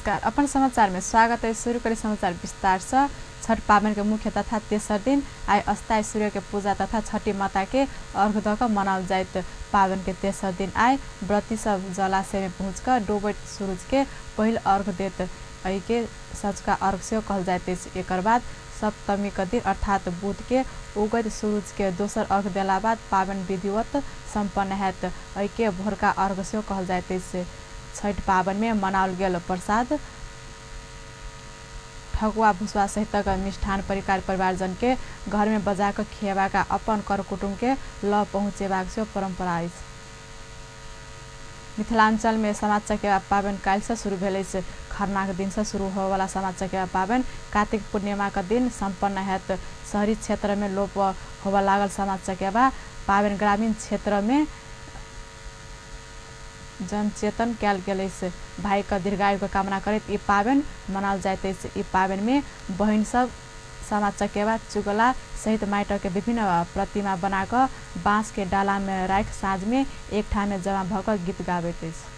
नमस्कार। अपन समाचार में स्वागत है। शुरू करें समाचार विस्तार से। छठ पावन के मुख्य तथा तेसर दिन आय अस्थायी सूर्य के पूजा तथा छठी माता के अर्घ दक मनाल जाइत। पावन के तेसर दिन आय व्रती सब जलाशय में पहुँचकर डूबैत सूरज के पहिल अर्घ देत। एहि के सच का अर्घ से कहल जाइत। एक बाद सप्तमी का दिन अर्थात बुध के उगैत सूरज के दोसर अर्घ देला बाद पावन विधिवत संपन्न हैत। एहि के भोरका अर्घ से कहल जाइत। छठ पावन में मनाओल गेल प्रसाद ठकुआ भुसवा सहित मिष्ठान परिकार परिवारजन के घर में बजा कर खियाबा का अपन कर कुटुम्ब के ल पहुँचेबा से परंपरा है। मिथिलांचल में समाज चकेवा पावन काल से शुरू भेल। खरना के दिन से शुरू हो वाला समाज चकेवा पावन कार्तिक पूर्णिमा का दिन संपन्न हैत। शहरी क्षेत्र में लोप होवा लागल समाज चकेवा पावन ग्रामीण क्षेत्र में जनचेतन कैल गेल। भाई का दीर्घायु का कामना करत ई पावन मनाल जाइत। ई पावन में बहन सब समाज चकेवा चुगला सहित माटी के विभिन्न प्रतिमा बनाकर बांस के डाला में राख साँझ में एक ठाम में जमा भकर गीत गाबैत अछि।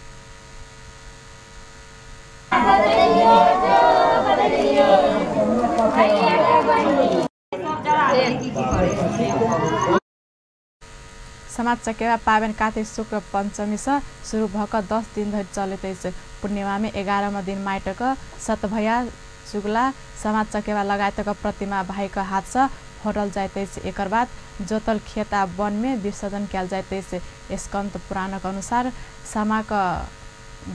समाज चकेवा पावन कार्तिक शुक्ल पंचमी से शुरू भकर 10 दिन धरि चलैत अछि। पूर्णिमा में 11वां दिन माटक सतभया चुगला समाज चकेवा लगायत प्रतिमा भाई का हाथ से फोड़ल जाइत अछि। एकर बाद जोतल खेत आ वन में विसर्जन कयल जाइत अछि। स्कंद पुराणक अनुसार सामा का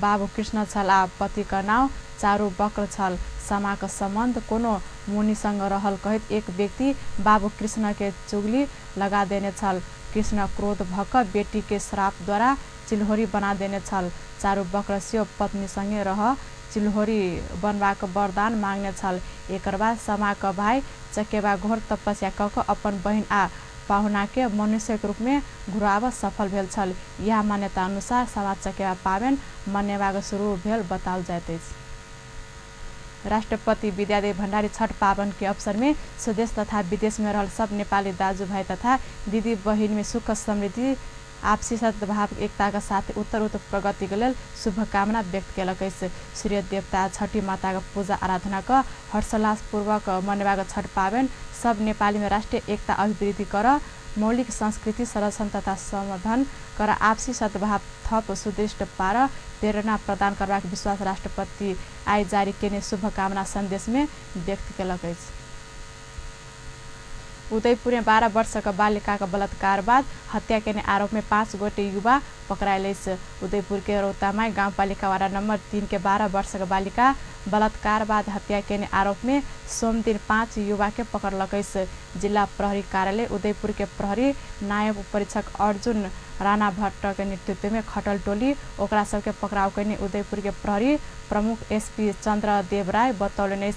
बाबू कृष्ण छल आ पति का नाम चारू बक्र छल। सामा का संबंध कोनो मुनि संग रहल कहत एक व्यक्ति बाबू कृष्ण के चुगली लगा देने छल। कृष्ण क्रोध भकर बेटी के श्राप द्वारा चिल्होरी बना देने छल। चारू बक्र से पत्नी संगे रह चिल्होरी बनवाक वरदान मांगने छल। एकर बाद सामा का भाई चकेवा घोर तपस्या कऽ अपन बहन आ पाहुना के मनुष्य के रूप में घुराब सफल भेल छल। यह मान्यता अनुसार सामा चकेवा पावन मनेबाक शुरू भेल बताओल जाइत अछि। राष्ट्रपति विद्यादेवी भण्डारी छठ पावन के अवसर में स्वदेश तथा विदेश में रहल सब नेपाली दाजु भाई तथा दीदी बहिन में सुख समृद्धि आपसी सद्भाव एकता का साथ उत्तर प्रगति के लेल शुभकामना व्यक्त केलक। सूर्य देवता छठी माता का पूजा आराधना का हर्षोल्लास पूर्वक मनेबाक छठ पावन सब नेपाली में राष्ट्रीय एकता अभिवृद्धि कर मौलिक संस्कृति संरक्षण तथा संवर्धन कर आपसी सद्भाव थप सुदृढ़ पार प्रेरणा प्रदान करबाक विश्वास राष्ट्रपति आय जारी केने शुभकामना संदेश में व्यक्त केलक अछि। उदयपुर में 12 वर्ष का बालिका का बलात्कार बाद हत्या के आरोप में 5 गोटे युवा पकड़ायल। उदयपुर के रौतामाई गाउँपालिका वार्ड नंबर 3 के 12 वर्ष का बालिका बलात्कार बाद हत्या के आरोप में सोम दिन 5 युवा के पकड़लक। जिला प्रहरी कार्यालय उदयपुर के प्रहरी नायब उपरीक्षक अर्जुन राणा भट्ट के नेतृत्व में खटल टोली ओकरा सबके पकड़ाव करने उदयपुर के प्रहरी प्रमुख एसपी चंद्र देव राय बतौलने।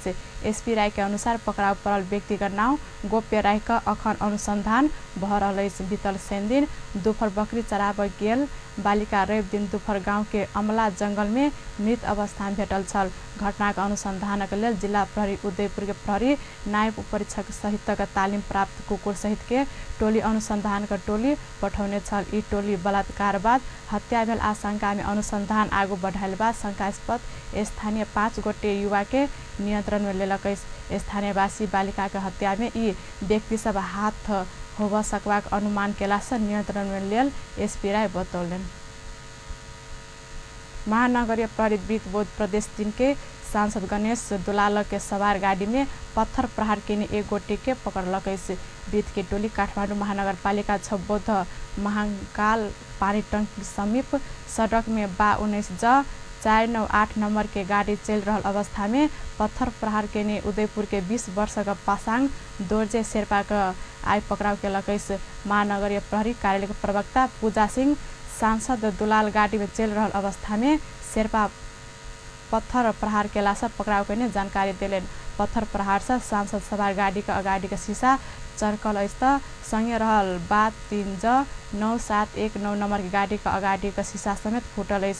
एसपी राय के अनुसार पकड़ाव पड़ल व्यक्ति का नाम गोप्य राय का अखन अनुसंधान भ रहल। बीतल शनि दिन दोपहर बकरी चराब गेल बालिका रवि दिन दोपहर गांव के अमला जंगल में मृत अवस्था में भेटल छल। घटना का अनुसंधान के लिए जिला प्रहरी उदयपुर के प्रहरी नायब उपरीक्षक सहित तालीम प्राप्त कुकुर सहित के टोली अनुसंधान का टोली पठौने छल। ई टोली बलात्कार बाद हत्या भेल आशंका में अनुसंधान आगू बढ़ायल बाद शंकास्पद स्थानीय 5 गोटे युवा के नियंत्रण में लेलक। स्थानीयवासी बालिका के हत्या में ई व्यक्ति सब हाथ होब सकबाक अनुमान केला से नियंत्रण में लेल एसपी राय बतौलन। महानगरीय प्रहरी वृत्त बौद्ध प्रदेश 3 के सांसद गणेश दुलाल के सवार गाड़ी में पत्थर प्रहार केने एक गोटे के पकड़लक। वृत्त के टोली काठमाडौँ महानगरपालिका 6 बौद्ध महाकाल पानी टंकी समीप सड़क में 19 ज 498 नंबर के गाड़ी चल रहल अवस्था में पत्थर प्रहार केने उदयपुर के 20 वर्ष का पासांग दोर्जे शेर्पा का आय पकड़ाव केलक। महानगरीय प्रहरी कार्यालय के प्रवक्ता पूजा सिंह सांसद दुलाल गाड़ी में चल रहल अवस्था में शेर्पा पत्थर प्रहार केला से पकड़ाव करने जानकारी दिलेन। पत्थर प्रहार से सांसद सवार गाड़ी का अगाडि का शीशा चरकल त संगे रहल बात 3 ज 9719 नंबर की गाड़ी का अगाडि का शीशा समेत फूटल।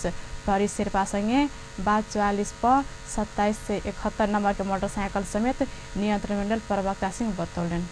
प्रहरी शेर्पा संगे बात 44 प 27 से 71 नंबर के मोटरसाइकिल समेत नियंत्रण में प्रवक्ता सिंह बतौलन।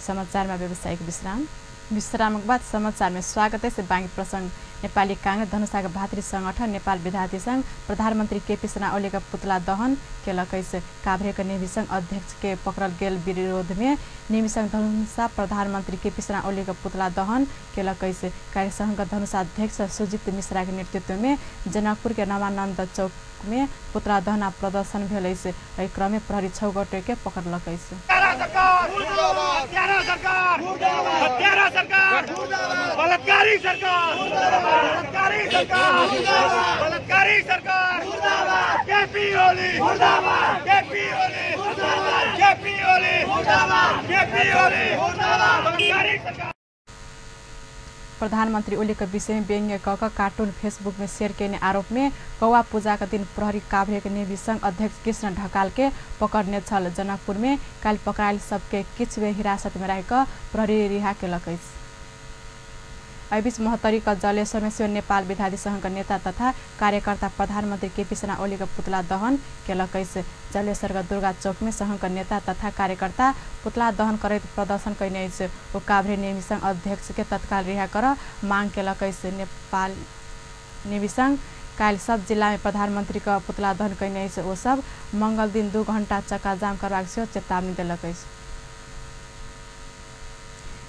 समाचार में व्यावसायिक विश्राम। विश्रामक बाद समाचार में स्वागत है से बाँकी प्रसंग। नेपाली कांग्रेस धनुषाका भातृ संगठन नेपाल विद्यार्थी संघ प्रधानमंत्री केपी शर्मा ओलीका पुतला दहन केलकैस। काभ्रेका नेवी संघ अध्यक्ष के पकड़ल गेल विरोध में नेवी संघ धनुषा प्रधानमंत्री केपी शर्मा ओलीका पुतला दहन केलकैस। कार्य संघका धनुषा अध्यक्ष सुजित मिश्रा के नेतृत्व में जनकपुर के नवानंद चौक में पुतला दहन प्रदर्शन भेलैस। एहि क्रम में प्रहरी 6 गोटे के पकड़लकैस। बलात्कारी सरकार बलात्कारी सरकार बलात्कारी सरकार केपी ओली मुर्दाबाद केपी ओली मुर्दाबाद केपी ओली मुर्दाबाद केपी ओली मुर्दाबाद बलात्कारी सरकार। प्रधानमंत्री ओली के विषय में व्यंग्य कह कार्टून फेसबुक में शेयर करने आरोप में कौवा पूजा का दिन प्रहरी काभ्रे के नेवी संघ अध्यक्ष कृष्ण ढकाल के पकड़ने छल। जनकपुर में काल पकड़ायल सबके किछुवे हिरासत में रहकर प्रहरी रिहा केलकैस। बीच महोत्तरी का जलेश्वर में शिव नेपाल विद्यार्थी संघ नेता तथा कार्यकर्ता प्रधानमंत्री केपी शर्मा ओली का पुतला दहन केलकैस। जलेश्वर का दुर्गा चौक में संघ नेता तथा कार्यकर्ता पुतला दहन करैत प्रदर्शन कैनैस। ओ काभ्रे नेवी संघ अध्यक्ष के तत्काल रिहा कर मांग केलकैस। नेपाल नेवी संघ काल सब जिला में प्रधानमंत्री का पुतला दहन कैनैस। ओ सब मंगल दिन 2 घंटा चक्का जाम करवाक से चेतावनी दिलकैस।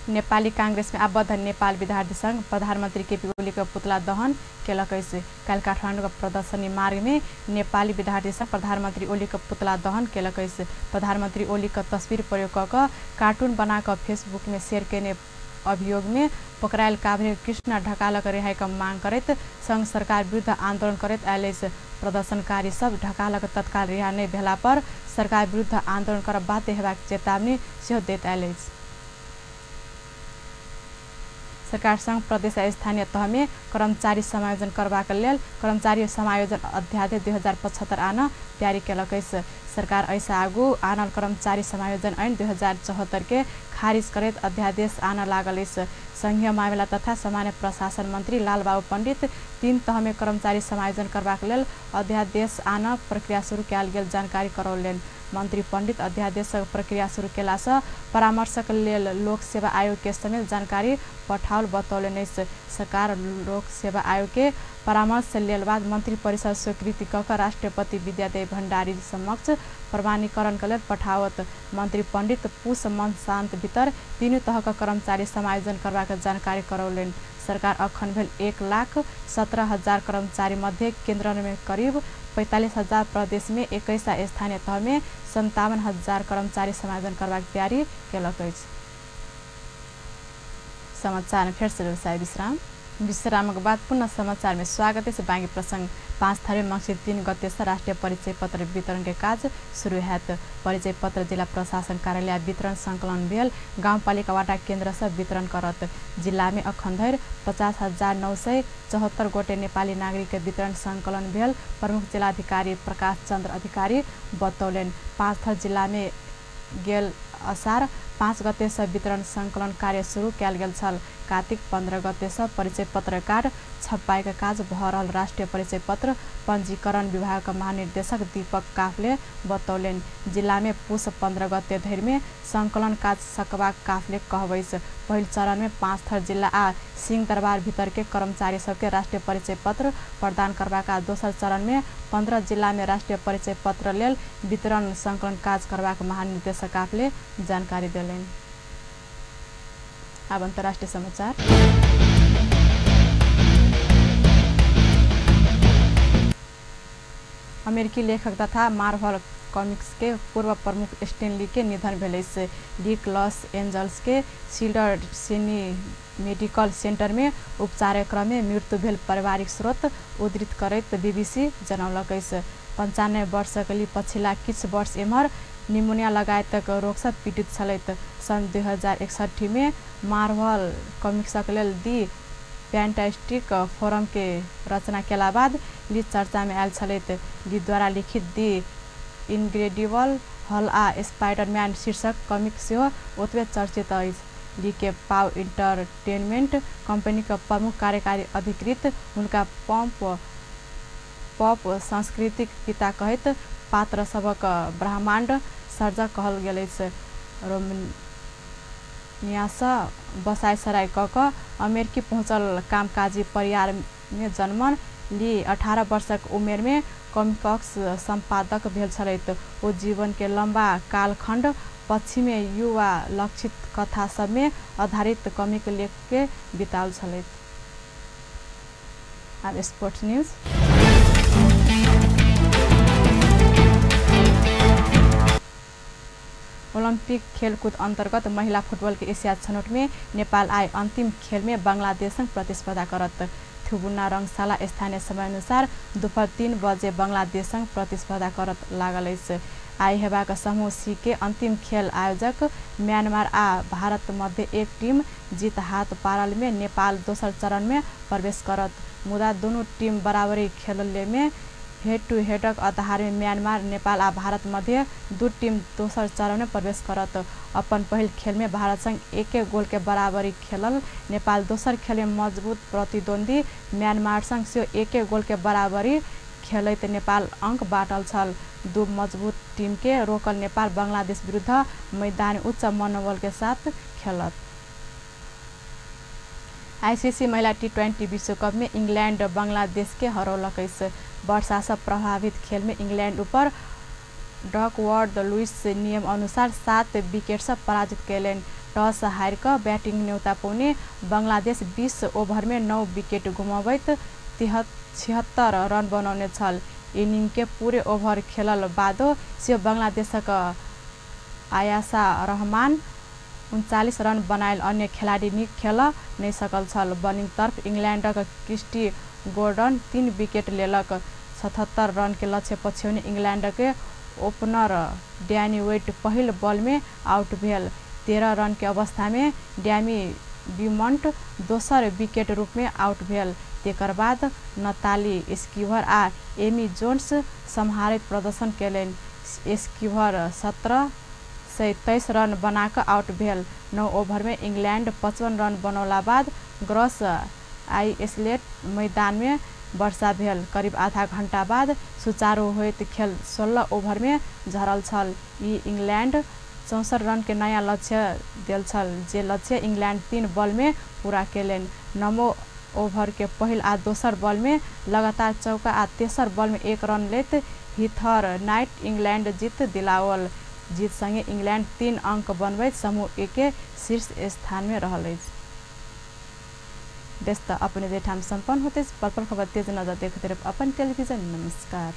नेपाली कांग्रेस में आबद्ध नेपाल विद्यार्थी संघ प्रधानमंत्री केपी ओली का पुतला दहन केलकैस। काल काठमाडौँ का प्रदर्शनी मार्ग में नेपाली विद्यार्थी संघ प्रधानमंत्री ओली का पुतला दहन केलकैस। प्रधानमंत्री ओली का तस्वीर प्रयोग कर कार्टून बनाकर फेसबुक में शेयर करने अभियोग में पकड़ायल काभ्रे कृष्ण ढकालक रिहाई का मांग करैत संघ सरकार विरुद्ध आंदोलन करैत आइलैस। प्रदर्शनकारी सब ढकालक तत्काल रिहा नहीं भेला पर सरकार विरुद्ध आंदोलन कर बाध्य हेबाक चेतावनी सेहो दैत आइलैस। सरकार संघ प्रदेश स्थानीय तह में कर्मचारी समायोजन करबाक लेल कर्मचारी समायोजन अध्यादेश 2075 आन तैयारी केलकैस। सरकार ऐसा आगू आनल कर्मचारी समायोजन ऐन 2074 के खारिज करैत अध्यादेश आन लागलैस। संघीय मामला तथा सामान्य प्रशासन मंत्री लालबाबू पंडित 3 तह में कर्मचारी समायोजन करबाक लेल अध्यादेश आन प्रक्रिया शुरू कयल गेल जानकारी करौलेन। मंत्री पंडित अध्यादेश प्रक्रिया शुरू केला से परामर्शक लेल लोक सेवा आयोग के समेत जानकारी पठाओल बतौलेन। सरकार लोक सेवा आयोग के परामर्श से लेल बाद मंत्री परिषद स्वीकृति ककर राष्ट्रपति विद्यादेवी भण्डारी समक्ष प्रमाणीकरण के लेल पठावत। मंत्री पंडित पुष मन शांत भीतर 3 तह का कर्मचारी समायोजन करबाक जानकारी करौलेन। सरकार अखन भेल 1,17,000 कर्मचारी मध्य केंद्र में करीब 45,000 प्रदेश में 21 स्थानीय तह में 57,000 कर्मचारी समायोजन करबाक तैयारी केलकैस। समाचार में फिर से व्यवसाय विश्रामक बाद पुनः समाचार में स्वागत है। बाँकी प्रसंग 5 थारी मंसिर 3 गते से राष्ट्रीय परिचय पत्र वितरण के काज शुरू हैत। परिचय पत्र जिला प्रशासन कार्यालय वितरण संकलन भेल गाउँपालिका वाटा केन्द्र से वितरण करत। जिला में अखन धरि 50,974 गोटे नेपाली नागरिक के वितरण संकलन भेल प्रमुख जिलाधिकारी प्रकाश चंद्र अधिकारी बतौलेन। 5 थर जिला में गेल असार 5 गते से वितरण संकलन कार्य शुरू कयल गेल छल। कार्तिक 15 गते से परिचय पत्र कार्ड छपाई का काज भ रहल राष्ट्रीय परिचय पत्र पंजीकरण विभाग का महानिर्देशक दीपक काफले बतौलेन। जिला में पुष 15 गते धरि में संकलन काज सकबाक काफले कहबैस। पहिल चरण में 5 थर जिला आ सिंह दरबार भीतर के कर्मचारी सबके राष्ट्रीय परिचय पत्र प्रदान करबाक आ दोसर चरण में 15 जिला में राष्ट्रीय परिचय पत्र लेल वितरण संकलन काज करबाक महानिर्देशक काफले जानकारी देलेन। अब अंतर्राष्ट्रीय समाचार। अमेरिकी लेखक तथा मार्वल कॉमिक्स के पूर्व प्रमुख स्टैन ली के निधन भेलैस। लीक लॉस एंजल्स के शिल्डर सिनी मेडिकल सेंटर में उपचार क्रम में मृत्यु भेल पारिवारिक स्रोत उद्धृत करैत बीबीसी जनौलकैस। 95 वर्षक लिए पछिला किछ वर्ष एम्हर निमोनिया लगायतक रोग से पीड़ित छलैत। सन 2061 में मार्वल कॉमिक्सक लेल दी फैंटास्टिक फोरम के रचना केला बाद ली चर्चा में आयल छलैत। ली द्वारा लिखित दी इनक्रेडिबल हल आ स्पाइडरमैन शीर्षक कॉमिक सेहो ओतबे चर्चित अछि। ली के पाव इंटरटेनमेंट कंपनी का प्रमुख कार्यकारी अधिकृत उनका पॉप सांस्कृतिक पिता कहैत पात्र सबक ब्रह्मांड सर्जक कहल गेल अछि। न्यास बसाई सराई कक अमेरिकी पहुँचल कामकाजी परिवार में जन्मन ली 18 वर्षक उमेर में कॉमिक्स संपादक भेल छलैत। ओ जीवन के लंबा कालखंड पश्चिमी युवा लक्षित कथा सब में आधारित कॉमिक लेख के बिताल छलैत। अब स्पोर्ट्स न्यूज। ओलंपिक खेलकूद अंतर्गत महिला फुटबॉल के एशिया छनौट में नेपाल आए अंतिम खेल में बांग्लादेश संग प्रतिस्पर्धा करत। थुबुना रंगशाला स्थानीय समय अनुसार दोपहर 3 बजे बांग्लादेश संग प्रतिस्पर्धा करत लागल अछि। आई हेबाक समूह सी के अंतिम खेल आयोजक म्यांमार आ भारत मध्य एक टीम जीत हाथ पारल में नेपाल दोसर चरण में प्रवेश करत। मुदा दोनों टीम बराबरी खेलले में हेड टू हेडक आधार में म्यांमार नेपाल आ भारत मध्य दो टीम दोसर चरण में प्रवेश करत। अपन पहल खेल में भारत संग एक गोल के बराबरी खेलल नेपाल दोसर खेल में मजबूत प्रतिद्वंदी म्यांमार संग से एक गोल के बराबरी खेलत नेपाल अंक बाटल छल। दो मजबूत टीम के रोकल नेपाल बांग्लादेश विरुद्ध मैदान उच्च मनोबल के साथ खेलत। आईसीसी महिला T20 विश्व कप में इंग्लैंड बांग्लादेश के हरौलक। वर्षा से प्रभावित खेल में इंग्लैंड ऊपर डकवर्थ लुइस नियम अनुसार 7 विकेट से पराजित कैलेन। टॉस हार कर बैटिंग न्यूनता पाउने बांग्लादेश 20 ओभर में 9 विकेट गुमावैत 76 रन बनाउने छल। इनिंग के पूरे ओभर खेलल बादो से बांग्लादेशक आयासा रहमान 39 रन बनायल अन्य खिलाड़ी निक खेल नहीं सकल छल। बॉलिंग तरफ इंग्लैंडक क्रिस्टी गोर्डन 3 विकेट लेलक। 77 रन के लक्ष्य पछ्याउने इंग्लैंड के ओपनर डैनी वेट पहिल बॉल में आउट भेल। 13 रन के अवस्था में डैमी बिमंट दोसर विकेट रूप में आउट भेल। तेकर बाद नताली स्कीवर आ एमी जोन्स सम्हारित प्रदर्शन कैलेन। स्कीवर 1723 रन बनाकर आउट भेल। 9 ओभर में इंग्लैंड 55 रन बनौला बाद ग्रॉस आइसलेट मैदान में वर्षा भेल। करीब आधा घंटा बाद सुचारू होइत खेल 16 ओभर में झरल छल। ई इंग्लैंड 64 रन के नया लक्ष्य देल छल, जे लक्ष्य इंग्लैंड 3 बॉल में पूरा कैलेन। 9 ओभर के पहिल आ दोसर बॉल में लगातार चौका आ तेसर बॉल में 1 रन लेत हीथर नाइट इंग्लैंड जीत दिलावल। जीत संगे इंग्लैंड 3 अंक बनबैत समूह ए के शीर्ष स्थान में रहल अछि। देश त अपने जेठाम संपन्न होते पल पल खबर तेज नजर देखते रहे अपन टेलीविजन। नमस्कार।